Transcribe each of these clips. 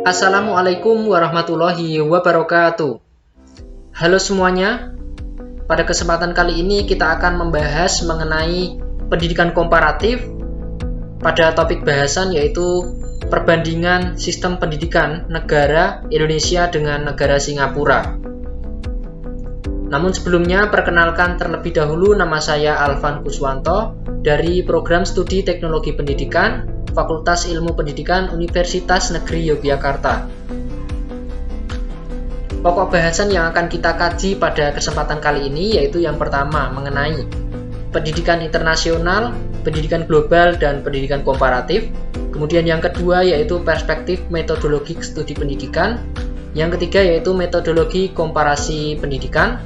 Assalamualaikum warahmatullahi wabarakatuh. Halo semuanya, pada kesempatan kali ini kita akan membahas mengenai pendidikan komparatif pada topik bahasan yaitu perbandingan sistem pendidikan negara Indonesia dengan negara Singapura. Namun sebelumnya perkenalkan terlebih dahulu, nama saya Alvan Kuswanto dari Program Studi Teknologi Pendidikan Fakultas Ilmu Pendidikan Universitas Negeri Yogyakarta. Pokok bahasan yang akan kita kaji pada kesempatan kali ini yaitu yang pertama mengenai pendidikan internasional, pendidikan global, dan pendidikan komparatif. Kemudian yang kedua yaitu perspektif metodologi studi pendidikan. Yang ketiga yaitu metodologi komparasi pendidikan.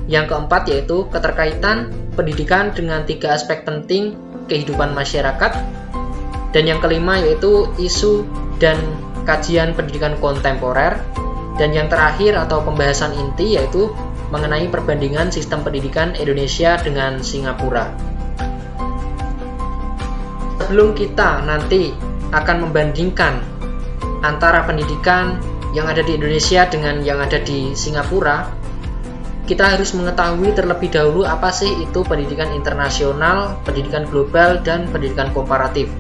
Yang keempat yaitu keterkaitan pendidikan dengan 3 aspek penting kehidupan masyarakat. Dan yang kelima yaitu isu dan kajian pendidikan kontemporer. Dan yang terakhir atau pembahasan inti yaitu mengenai perbandingan sistem pendidikan Indonesia dengan Singapura. Sebelum kita nanti akan membandingkan antara pendidikan yang ada di Indonesia dengan yang ada di Singapura, kita harus mengetahui terlebih dahulu apa sih itu pendidikan internasional, pendidikan global, dan pendidikan komparatif.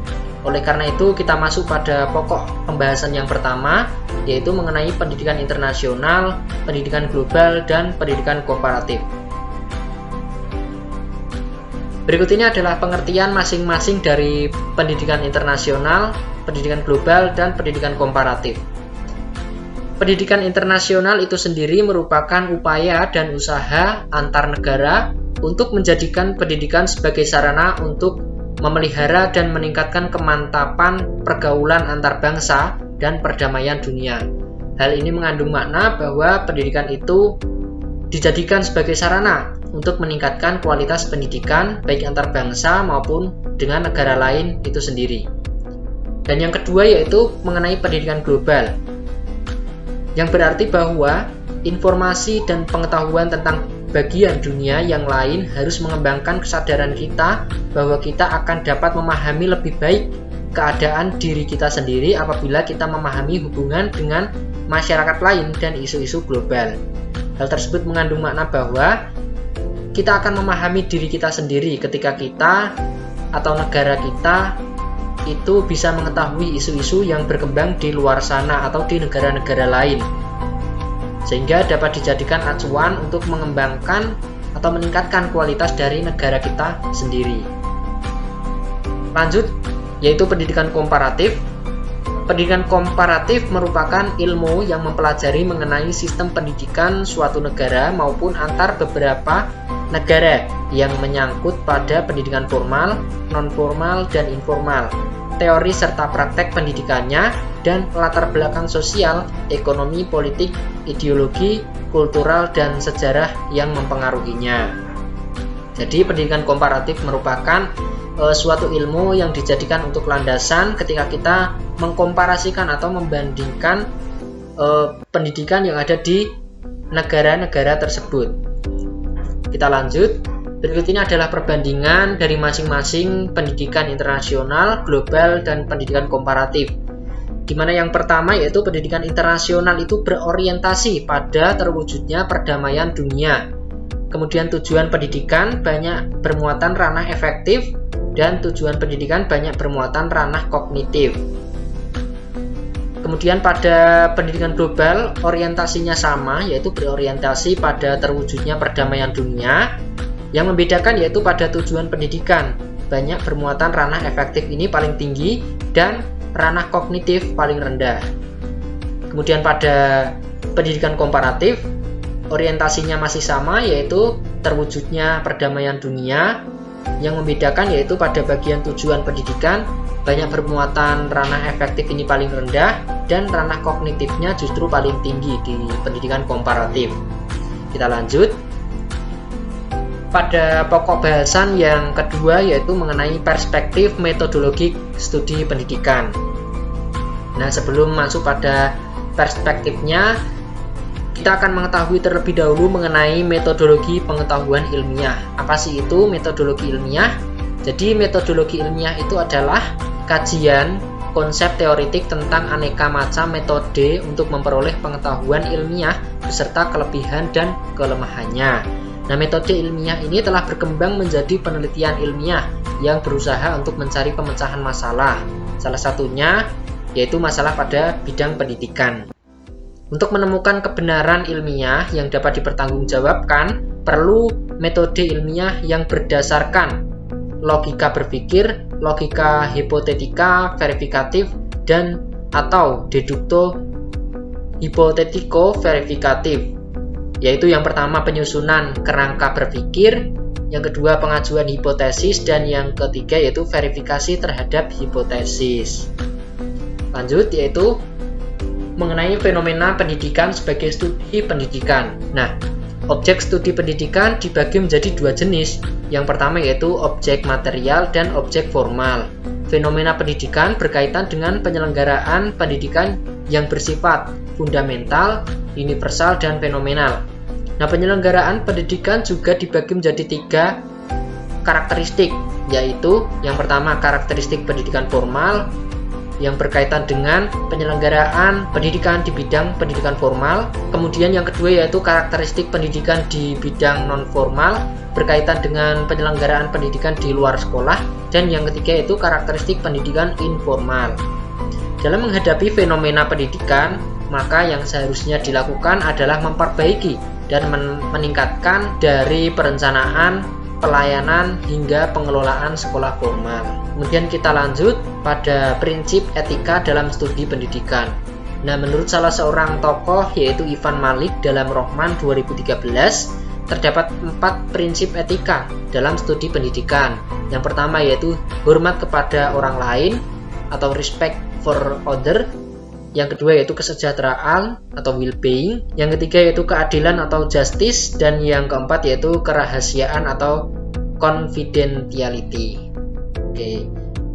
Oleh karena itu, kita masuk pada pokok pembahasan yang pertama, yaitu mengenai pendidikan internasional, pendidikan global, dan pendidikan komparatif. Berikut ini adalah pengertian masing-masing dari pendidikan internasional, pendidikan global, dan pendidikan komparatif. Pendidikan internasional itu sendiri merupakan upaya dan usaha antar negara untuk menjadikan pendidikan sebagai sarana untuk memelihara dan meningkatkan kemantapan pergaulan antar bangsa dan perdamaian dunia. Hal ini mengandung makna bahwa pendidikan itu dijadikan sebagai sarana untuk meningkatkan kualitas pendidikan baik antar bangsa maupun dengan negara lain itu sendiri. Dan yang kedua yaitu mengenai pendidikan global, yang berarti bahwa informasi dan pengetahuan tentang bagian dunia yang lain harus mengembangkan kesadaran kita bahwa kita akan dapat memahami lebih baik keadaan diri kita sendiri apabila kita memahami hubungan dengan masyarakat lain dan isu-isu global. Hal tersebut mengandung makna bahwa kita akan memahami diri kita sendiri ketika kita atau negara kita itu bisa mengetahui isu-isu yang berkembang di luar sana atau di negara-negara lain, sehingga dapat dijadikan acuan untuk mengembangkan atau meningkatkan kualitas dari negara kita sendiri. Lanjut, yaitu pendidikan komparatif. Pendidikan komparatif merupakan ilmu yang mempelajari mengenai sistem pendidikan suatu negara maupun antar beberapa negara yang menyangkut pada pendidikan formal, non-formal, dan informal, teori serta praktek pendidikannya, dan latar belakang sosial, ekonomi, politik, ideologi, kultural, dan sejarah yang mempengaruhinya. Jadi pendidikan komparatif merupakan suatu ilmu yang dijadikan untuk landasan ketika kita mengkomparasikan atau membandingkan pendidikan yang ada di negara-negara tersebut. Kita lanjut. Berikut ini adalah perbandingan dari masing-masing pendidikan internasional, global, dan pendidikan komparatif. Di mana yang pertama yaitu pendidikan internasional itu berorientasi pada terwujudnya perdamaian dunia. Kemudian tujuan pendidikan banyak bermuatan ranah efektif dan tujuan pendidikan banyak bermuatan ranah kognitif. Kemudian pada pendidikan global orientasinya sama, yaitu berorientasi pada terwujudnya perdamaian dunia. Yang membedakan yaitu pada tujuan pendidikan banyak bermuatan ranah efektif ini paling tinggi dan ranah kognitif paling rendah. Kemudian pada pendidikan komparatif orientasinya masih sama, yaitu terwujudnya perdamaian dunia. Yang membedakan yaitu pada bagian tujuan pendidikan banyak bermuatan ranah efektif ini paling rendah dan ranah kognitifnya justru paling tinggi di pendidikan komparatif. Kita lanjut. Pada pokok bahasan yang kedua yaitu mengenai perspektif metodologi studi pendidikan. Nah, sebelum masuk pada perspektifnya, kita akan mengetahui terlebih dahulu mengenai metodologi pengetahuan ilmiah. Apa sih itu metodologi ilmiah? Jadi metodologi ilmiah itu adalah kajian konsep teoritik tentang aneka macam metode untuk memperoleh pengetahuan ilmiah beserta kelebihan dan kelemahannya. Nah, metode ilmiah ini telah berkembang menjadi penelitian ilmiah yang berusaha untuk mencari pemecahan masalah. Salah satunya yaitu masalah pada bidang pendidikan. Untuk menemukan kebenaran ilmiah yang dapat dipertanggungjawabkan, perlu metode ilmiah yang berdasarkan logika berpikir, logika hipotetika verifikatif, dan atau dedukto hipotetiko verifikatif, yaitu yang pertama penyusunan kerangka berpikir, yang kedua pengajuan hipotesis, dan yang ketiga yaitu verifikasi terhadap hipotesis. Lanjut, yaitu mengenai fenomena pendidikan sebagai studi pendidikan. Nah, objek studi pendidikan dibagi menjadi dua jenis. Yang pertama yaitu objek material dan objek formal. Fenomena pendidikan berkaitan dengan penyelenggaraan pendidikan yang bersifat fundamental, universal, dan fenomenal. Nah, penyelenggaraan pendidikan juga dibagi menjadi tiga karakteristik, yaitu yang pertama karakteristik pendidikan formal, yang berkaitan dengan penyelenggaraan pendidikan di bidang pendidikan formal. Kemudian yang kedua yaitu karakteristik pendidikan di bidang non-formal, berkaitan dengan penyelenggaraan pendidikan di luar sekolah. Dan yang ketiga yaitu karakteristik pendidikan informal. Dalam menghadapi fenomena pendidikan, maka yang seharusnya dilakukan adalah memperbaiki dan meningkatkan dari perencanaan, pelayanan, hingga pengelolaan sekolah formal. Kemudian kita lanjut pada prinsip etika dalam studi pendidikan. Nah, menurut salah seorang tokoh yaitu Ivan Malik dalam Rohman 2013, terdapat 4 prinsip etika dalam studi pendidikan. Yang pertama yaitu hormat kepada orang lain atau respect for other. Yang kedua yaitu kesejahteraan atau well-being. Yang ketiga yaitu keadilan atau justice. Dan yang keempat yaitu kerahasiaan atau confidentiality. Oke,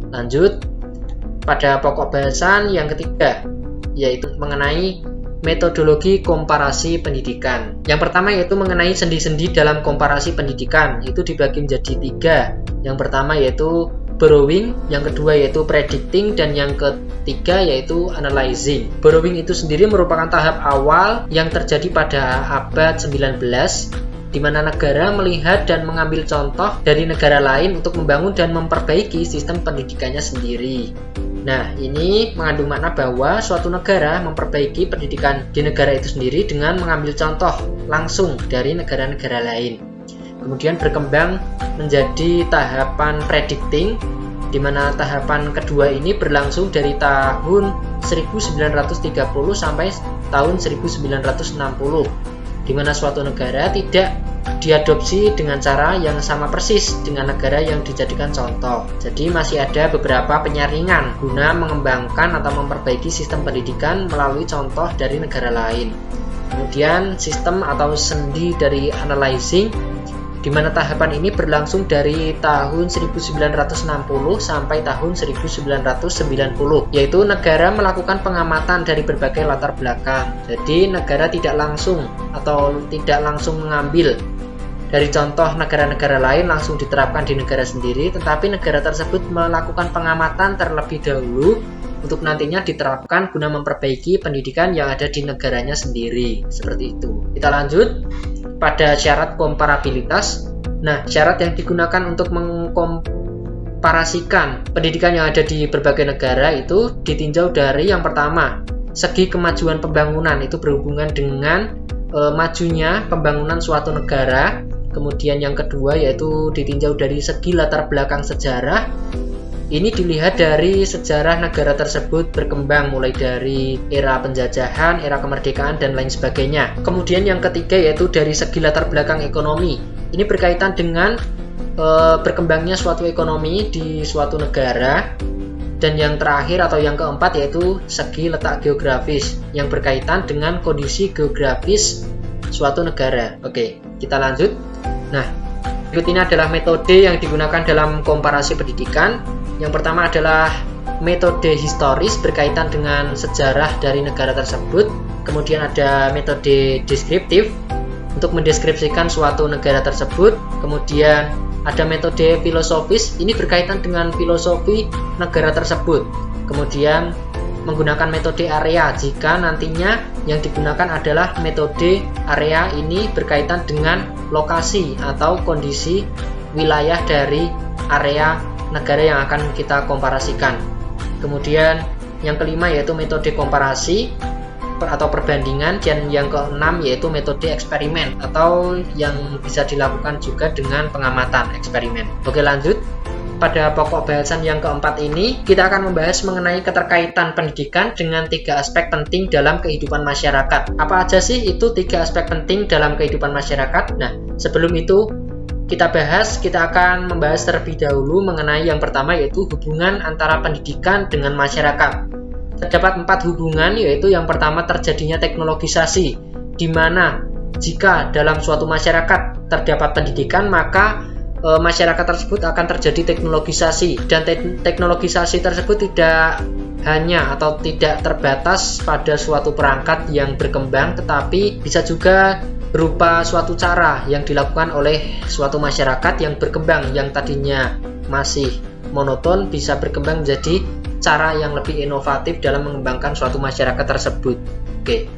lanjut pada pokok bahasan yang ketiga, yaitu mengenai metodologi komparasi pendidikan. Yang pertama yaitu mengenai sendi-sendi dalam komparasi pendidikan. Itu dibagi menjadi 3. Yang pertama yaitu borrowing, yang kedua yaitu predicting, dan yang ketiga yaitu analyzing. Borrowing itu sendiri merupakan tahap awal yang terjadi pada abad 19, di mana negara melihat dan mengambil contoh dari negara lain untuk membangun dan memperbaiki sistem pendidikannya sendiri. Nah, ini mengandung makna bahwa suatu negara memperbaiki pendidikan di negara itu sendiri dengan mengambil contoh langsung dari negara-negara lain. Kemudian berkembang menjadi tahapan predicting, di mana tahapan kedua ini berlangsung dari tahun 1930 sampai tahun 1960, di mana suatu negara tidak diadopsi dengan cara yang sama persis dengan negara yang dijadikan contoh. Jadi masih ada beberapa penyaringan guna mengembangkan atau memperbaiki sistem pendidikan melalui contoh dari negara lain. Kemudian sistem atau sendi dari analyzing, di mana tahapan ini berlangsung dari tahun 1960 sampai tahun 1990, yaitu negara melakukan pengamatan dari berbagai latar belakang. Jadi negara tidak langsung mengambil dari contoh negara-negara lain langsung diterapkan di negara sendiri, tetapi negara tersebut melakukan pengamatan terlebih dahulu untuk nantinya diterapkan guna memperbaiki pendidikan yang ada di negaranya sendiri. Seperti itu. Kita lanjut pada syarat komparabilitas. Nah, syarat yang digunakan untuk mengkomparasikan pendidikan yang ada di berbagai negara itu ditinjau dari yang pertama, segi kemajuan pembangunan, itu berhubungan dengan majunya pembangunan suatu negara. Kemudian yang kedua yaitu ditinjau dari segi latar belakang sejarah. Ini dilihat dari sejarah negara tersebut berkembang mulai dari era penjajahan, era kemerdekaan, dan lain sebagainya. Kemudian yang ketiga yaitu dari segi latar belakang ekonomi. Ini berkaitan dengan berkembangnya suatu ekonomi di suatu negara. Dan yang terakhir atau yang keempat yaitu segi letak geografis yang berkaitan dengan kondisi geografis suatu negara. Oke, kita lanjut. Nah, berikut ini adalah metode yang digunakan dalam komparasi pendidikan. Yang pertama adalah metode historis berkaitan dengan sejarah dari negara tersebut. Kemudian ada metode deskriptif untuk mendeskripsikan suatu negara tersebut. Kemudian ada metode filosofis, ini berkaitan dengan filosofi negara tersebut. Kemudian menggunakan metode area jika nantinya yang digunakan adalah metode area ini berkaitan dengan lokasi atau kondisi wilayah dari area negara yang akan kita komparasikan. Kemudian yang kelima yaitu metode komparasi atau perbandingan, dan yang keenam yaitu metode eksperimen atau yang bisa dilakukan juga dengan pengamatan eksperimen. Oke, lanjut. Pada pokok bahasan yang keempat ini, kita akan membahas mengenai keterkaitan pendidikan dengan 3 aspek penting dalam kehidupan masyarakat. Apa aja sih itu 3 aspek penting dalam kehidupan masyarakat? Nah, sebelum itu kita akan membahas terlebih dahulu mengenai yang pertama yaitu hubungan antara pendidikan dengan masyarakat. Terdapat 4 hubungan, yaitu yang pertama terjadinya teknologisasi, di mana jika dalam suatu masyarakat terdapat pendidikan, maka masyarakat tersebut akan terjadi teknologisasi, dan teknologisasi tersebut tidak hanya atau tidak terbatas pada suatu perangkat yang berkembang, tetapi bisa juga berupa suatu cara yang dilakukan oleh suatu masyarakat yang berkembang, yang tadinya masih monoton bisa berkembang menjadi cara yang lebih inovatif dalam mengembangkan suatu masyarakat tersebut. Oke.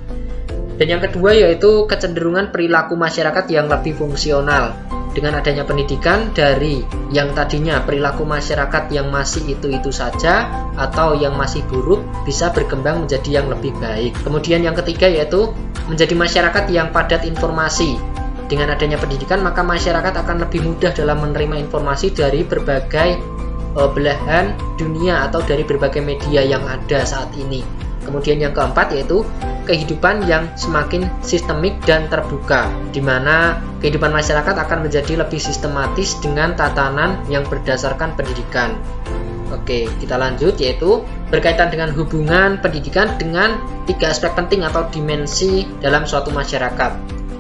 Dan yang kedua yaitu kecenderungan perilaku masyarakat yang lebih fungsional. Dengan adanya pendidikan, dari yang tadinya perilaku masyarakat yang masih itu-itu saja atau yang masih buruk bisa berkembang menjadi yang lebih baik. Kemudian yang ketiga yaitu menjadi masyarakat yang padat informasi. Dengan adanya pendidikan, maka masyarakat akan lebih mudah dalam menerima informasi dari berbagai belahan dunia atau dari berbagai media yang ada saat ini. Kemudian yang keempat yaitu kehidupan yang semakin sistemik dan terbuka, di mana kehidupan masyarakat akan menjadi lebih sistematis dengan tatanan yang berdasarkan pendidikan. Oke, kita lanjut, yaitu berkaitan dengan hubungan pendidikan dengan 3 aspek penting atau dimensi dalam suatu masyarakat.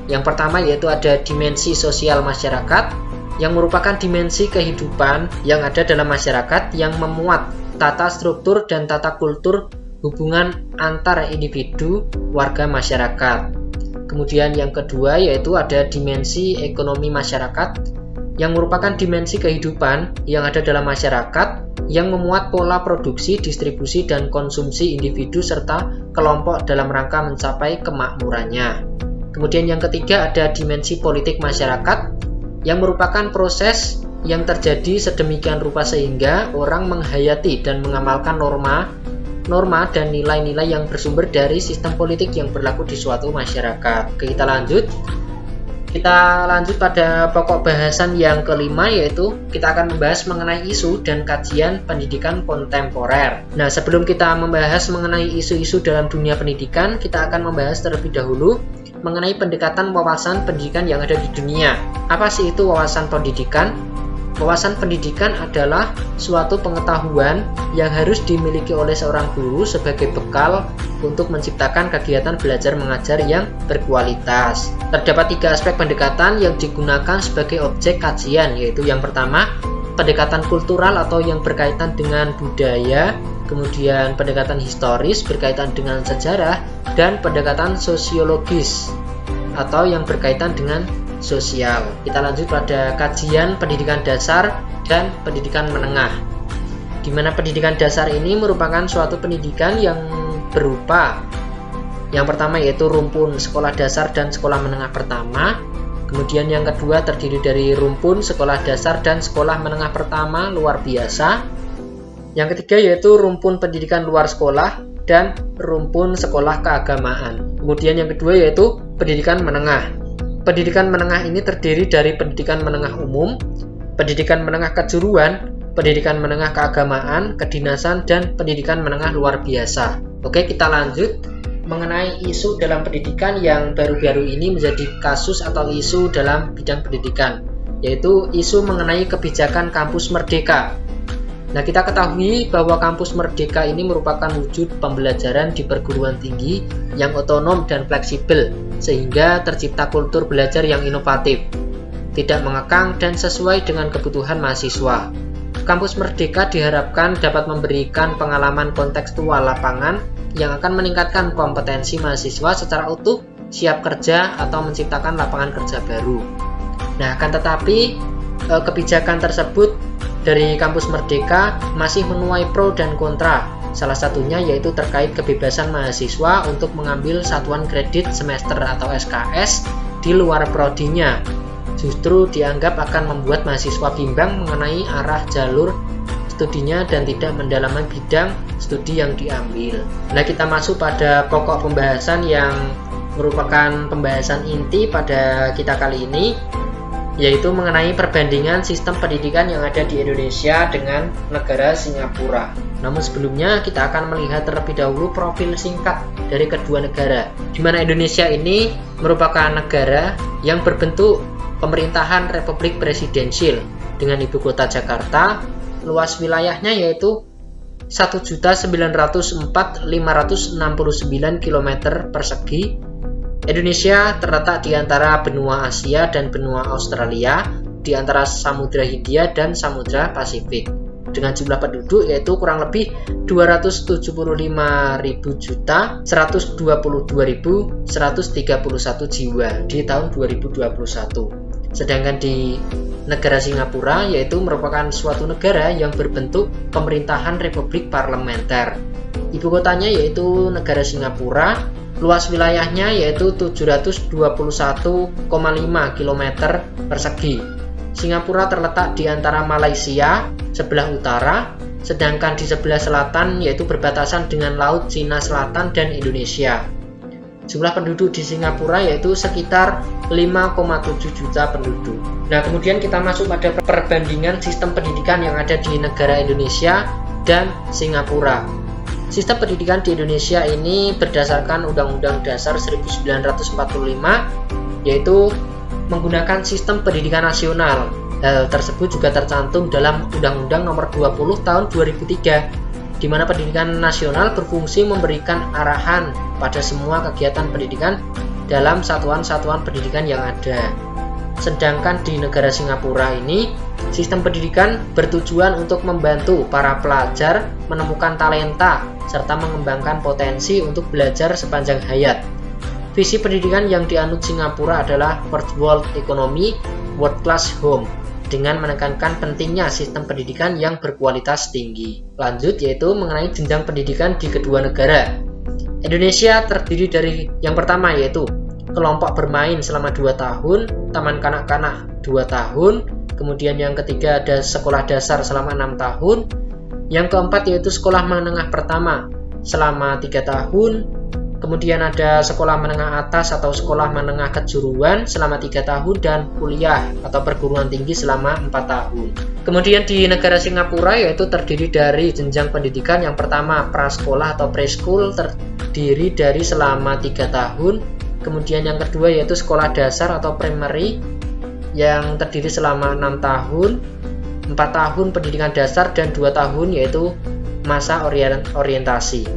Yang pertama yaitu ada dimensi sosial masyarakat, yang merupakan dimensi kehidupan yang ada dalam masyarakat yang memuat tata struktur dan tata kultur hubungan antar individu warga masyarakat. Kemudian yang kedua yaitu ada dimensi ekonomi masyarakat, yang merupakan dimensi kehidupan yang ada dalam masyarakat yang memuat pola produksi, distribusi, dan konsumsi individu serta kelompok dalam rangka mencapai kemakmurannya. Kemudian yang ketiga ada dimensi politik masyarakat, yang merupakan proses yang terjadi sedemikian rupa sehingga orang menghayati dan mengamalkan norma dan nilai-nilai yang bersumber dari sistem politik yang berlaku di suatu masyarakat. Oke, kita lanjut pada pokok bahasan yang kelima, yaitu kita akan membahas mengenai isu dan kajian pendidikan kontemporer. Nah, sebelum kita membahas mengenai isu-isu dalam dunia pendidikan, kita akan membahas terlebih dahulu mengenai pendekatan wawasan pendidikan yang ada di dunia. Apa sih itu wawasan pendidikan? Wawasan pendidikan adalah suatu pengetahuan yang harus dimiliki oleh seorang guru sebagai bekal untuk menciptakan kegiatan belajar mengajar yang berkualitas. Terdapat 3 aspek pendekatan yang digunakan sebagai objek kajian, yaitu yang pertama, pendekatan kultural atau yang berkaitan dengan budaya, kemudian pendekatan historis berkaitan dengan sejarah, dan pendekatan sosiologis atau yang berkaitan dengan sosial. Kita lanjut pada kajian pendidikan dasar dan pendidikan menengah, di mana pendidikan dasar ini merupakan suatu pendidikan yang berupa yang pertama yaitu rumpun sekolah dasar dan sekolah menengah pertama. Kemudian yang kedua terdiri dari rumpun sekolah dasar dan sekolah menengah pertama luar biasa. Yang ketiga yaitu rumpun pendidikan luar sekolah dan rumpun sekolah keagamaan. Kemudian yang kedua yaitu pendidikan menengah. Pendidikan menengah ini terdiri dari pendidikan menengah umum, pendidikan menengah kejuruan, pendidikan menengah keagamaan, kedinasan, dan pendidikan menengah luar biasa. Oke, kita lanjut mengenai isu dalam pendidikan yang baru-baru ini menjadi kasus atau isu dalam bidang pendidikan, yaitu isu mengenai kebijakan kampus merdeka. Nah, kita ketahui bahwa kampus merdeka ini merupakan wujud pembelajaran di perguruan tinggi yang otonom dan fleksibel, sehingga tercipta kultur belajar yang inovatif, tidak mengekang dan sesuai dengan kebutuhan mahasiswa. Kampus merdeka diharapkan dapat memberikan pengalaman kontekstual lapangan yang akan meningkatkan kompetensi mahasiswa secara utuh, siap kerja atau menciptakan lapangan kerja baru. Nah, akan tetapi kebijakan tersebut dari kampus merdeka masih menuai pro dan kontra, Salah satunya yaitu terkait kebebasan mahasiswa untuk mengambil satuan kredit semester atau SKS di luar prodinya. Justru dianggap akan membuat mahasiswa bimbang mengenai arah jalur studinya dan tidak mendalami bidang studi yang diambil. Nah, kita masuk pada pokok pembahasan yang merupakan pembahasan inti pada kita kali ini, yaitu mengenai perbandingan sistem pendidikan yang ada di Indonesia dengan negara Singapura. Namun sebelumnya kita akan melihat terlebih dahulu profil singkat dari kedua negara, di mana Indonesia ini merupakan negara yang berbentuk pemerintahan Republik Presidensil dengan ibu kota Jakarta. Luas wilayahnya yaitu 1.904.569 km persegi. Indonesia terletak di antara benua Asia dan benua Australia, di antara Samudra Hindia dan Samudra Pasifik, dengan jumlah penduduk yaitu kurang lebih 275.122.131 jiwa di tahun 2021. Sedangkan di negara Singapura yaitu merupakan suatu negara yang berbentuk pemerintahan republik parlementer. Ibu kotanya yaitu negara Singapura. Luas wilayahnya yaitu 721,5 km persegi. Singapura terletak di antara Malaysia sebelah utara, sedangkan di sebelah selatan yaitu berbatasan dengan Laut Cina Selatan dan Indonesia. Jumlah penduduk di Singapura yaitu sekitar 5,7 juta penduduk. Nah, kemudian kita masuk pada perbandingan sistem pendidikan yang ada di negara Indonesia dan Singapura. Sistem pendidikan di Indonesia ini berdasarkan Undang-Undang Dasar 1945, yaitu menggunakan sistem pendidikan nasional. Hal tersebut juga tercantum dalam Undang-Undang Nomor 20 Tahun 2003, di mana pendidikan nasional berfungsi memberikan arahan pada semua kegiatan pendidikan dalam satuan-satuan pendidikan yang ada. Sedangkan di negara Singapura ini, sistem pendidikan bertujuan untuk membantu para pelajar menemukan talenta serta mengembangkan potensi untuk belajar sepanjang hayat. Visi pendidikan yang dianut Singapura adalah First World Economy, World Class Home, dengan menekankan pentingnya sistem pendidikan yang berkualitas tinggi. Lanjut yaitu mengenai jenjang pendidikan di kedua negara. Indonesia terdiri dari yang pertama yaitu kelompok bermain selama 2 tahun, taman kanak-kanak 2 tahun, kemudian yang ketiga ada sekolah dasar selama 6 tahun, yang keempat yaitu sekolah menengah pertama selama 3 tahun, kemudian ada sekolah menengah atas atau sekolah menengah kejuruan selama 3 tahun, dan kuliah atau perguruan tinggi selama 4 tahun. Kemudian di negara Singapura yaitu terdiri dari jenjang pendidikan yang pertama prasekolah atau preschool terdiri dari selama 3 tahun, kemudian yang kedua yaitu sekolah dasar atau primary yang terdiri selama 6 tahun, 4 tahun pendidikan dasar, dan 2 tahun yaitu masa orientasi.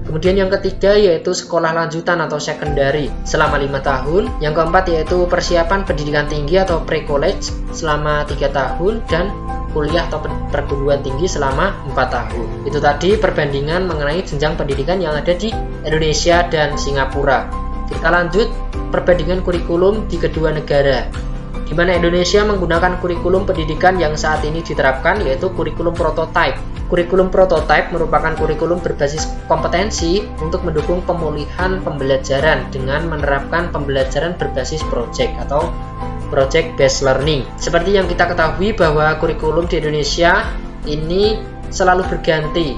Kemudian yang ketiga yaitu sekolah lanjutan atau secondary selama 5 tahun, yang keempat yaitu persiapan pendidikan tinggi atau pre-college selama 3 tahun, dan kuliah atau perguruan tinggi selama 4 tahun. Itu tadi perbandingan mengenai jenjang pendidikan yang ada di Indonesia dan Singapura. Kita lanjut perbandingan kurikulum di kedua negara, di mana Indonesia menggunakan kurikulum pendidikan yang saat ini diterapkan yaitu kurikulum prototype. Kurikulum prototype merupakan kurikulum berbasis kompetensi untuk mendukung pemulihan pembelajaran dengan menerapkan pembelajaran berbasis project atau project based learning. Seperti yang kita ketahui bahwa kurikulum di Indonesia ini selalu berganti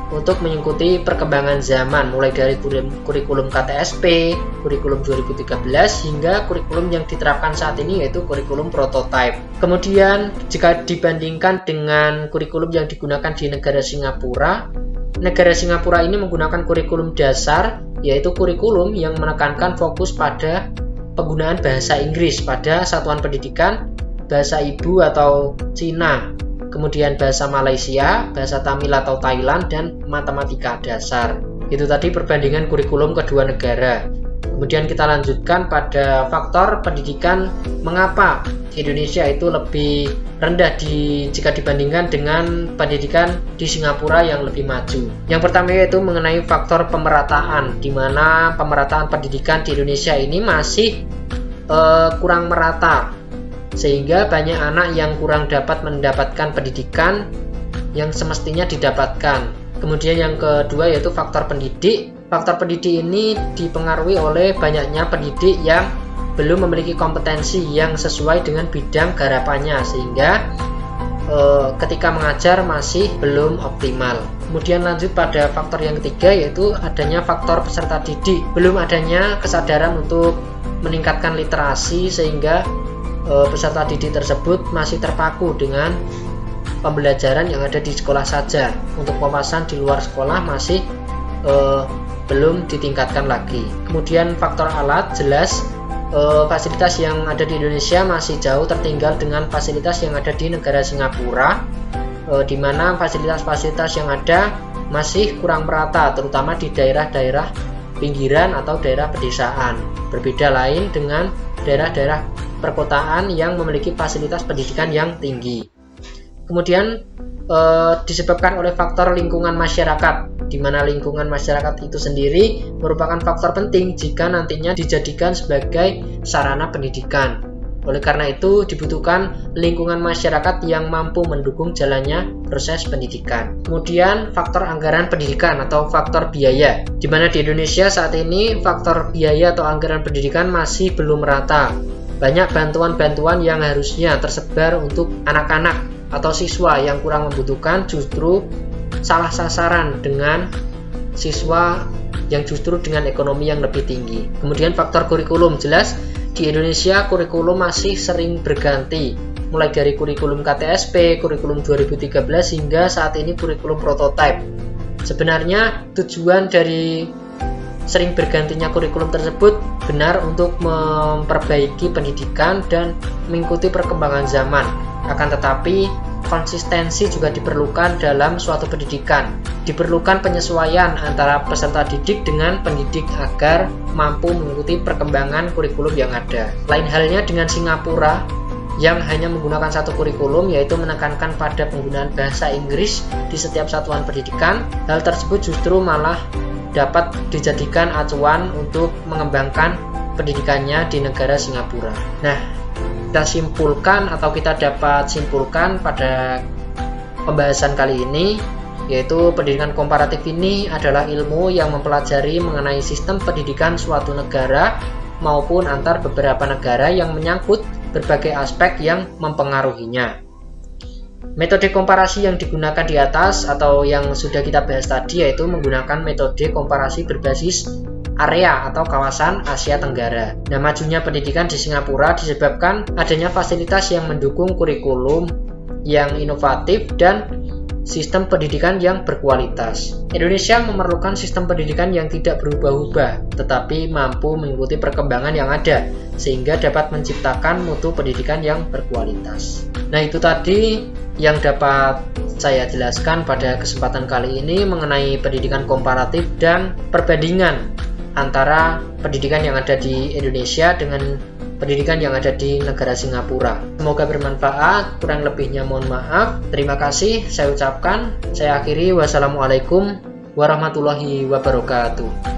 untuk mengikuti perkembangan zaman, mulai dari kurikulum KTSP, kurikulum 2013, hingga kurikulum yang diterapkan saat ini yaitu kurikulum prototype. Kemudian jika dibandingkan dengan kurikulum yang digunakan di negara Singapura ini menggunakan kurikulum dasar, yaitu kurikulum yang menekankan fokus pada penggunaan bahasa Inggris pada satuan pendidikan, bahasa ibu atau Cina, kemudian bahasa Malaysia, bahasa Tamil atau Thailand, dan matematika dasar. Itu tadi perbandingan kurikulum kedua negara. Kemudian kita lanjutkan pada faktor pendidikan, mengapa Indonesia itu lebih rendah jika dibandingkan dengan pendidikan di Singapura yang lebih maju. Yang pertama yaitu mengenai faktor pemerataan, di mana pemerataan pendidikan di Indonesia ini masih kurang merata, sehingga banyak anak yang kurang dapat mendapatkan pendidikan yang semestinya didapatkan. Kemudian yang kedua yaitu faktor pendidik. Faktor pendidik ini dipengaruhi oleh banyaknya pendidik yang belum memiliki kompetensi yang sesuai dengan bidang garapannya, sehingga ketika mengajar masih belum optimal. Kemudian lanjut pada faktor yang ketiga yaitu adanya faktor peserta didik. Belum adanya kesadaran untuk meningkatkan literasi, sehingga peserta didik tersebut masih terpaku dengan pembelajaran yang ada di sekolah saja. Untuk wawasan di luar sekolah masih belum ditingkatkan lagi. Kemudian faktor alat, jelas fasilitas yang ada di Indonesia masih jauh tertinggal dengan fasilitas yang ada di negara Singapura, di mana fasilitas-fasilitas yang ada masih kurang merata, terutama di daerah-daerah pinggiran atau daerah pedesaan. Berbeda lain dengan daerah-daerah perkotaan yang memiliki fasilitas pendidikan yang tinggi. Kemudian disebabkan oleh faktor lingkungan masyarakat, di mana lingkungan masyarakat itu sendiri merupakan faktor penting jika nantinya dijadikan sebagai sarana pendidikan. Oleh karena itu dibutuhkan lingkungan masyarakat yang mampu mendukung jalannya proses pendidikan. Kemudian faktor anggaran pendidikan atau faktor biaya, di mana di Indonesia saat ini faktor biaya atau anggaran pendidikan masih belum merata. Banyak bantuan-bantuan yang harusnya tersebar untuk anak-anak atau siswa yang kurang membutuhkan justru salah sasaran dengan siswa yang justru dengan ekonomi yang lebih tinggi. Kemudian faktor kurikulum, jelas di Indonesia kurikulum masih sering berganti, mulai dari kurikulum KTSP, kurikulum 2013 hingga saat ini kurikulum prototipe. Sebenarnya tujuan dari sering bergantinya kurikulum tersebut benar untuk memperbaiki pendidikan dan mengikuti perkembangan zaman. Akan tetapi konsistensi juga diperlukan dalam suatu pendidikan. Diperlukan penyesuaian antara peserta didik dengan pendidik agar mampu mengikuti perkembangan kurikulum yang ada. Lain halnya dengan Singapura yang hanya menggunakan satu kurikulum, yaitu menekankan pada penggunaan bahasa Inggris di setiap satuan pendidikan. Hal tersebut justru malah dapat dijadikan acuan untuk mengembangkan pendidikannya di negara Singapura. Nah, kita simpulkan atau kita dapat simpulkan pada pembahasan kali ini, yaitu pendidikan komparatif ini adalah ilmu yang mempelajari mengenai sistem pendidikan suatu negara maupun antar beberapa negara yang menyangkut berbagai aspek yang mempengaruhinya. Metode komparasi yang digunakan di atas atau yang sudah kita bahas tadi yaitu menggunakan metode komparasi berbasis area atau kawasan Asia Tenggara. Nah, majunya pendidikan di Singapura disebabkan adanya fasilitas yang mendukung kurikulum yang inovatif dan sistem pendidikan yang berkualitas. Indonesia memerlukan sistem pendidikan yang tidak berubah-ubah, tetapi mampu mengikuti perkembangan yang ada, sehingga dapat menciptakan mutu pendidikan yang berkualitas. Nah, itu tadi yang dapat saya jelaskan pada kesempatan kali ini mengenai pendidikan komparatif dan perbandingan antara pendidikan yang ada di Indonesia dengan pendidikan yang ada di negara Singapura. Semoga bermanfaat, kurang lebihnya mohon maaf. Terima kasih saya ucapkan. Saya akhiri, wassalamualaikum warahmatullahi wabarakatuh.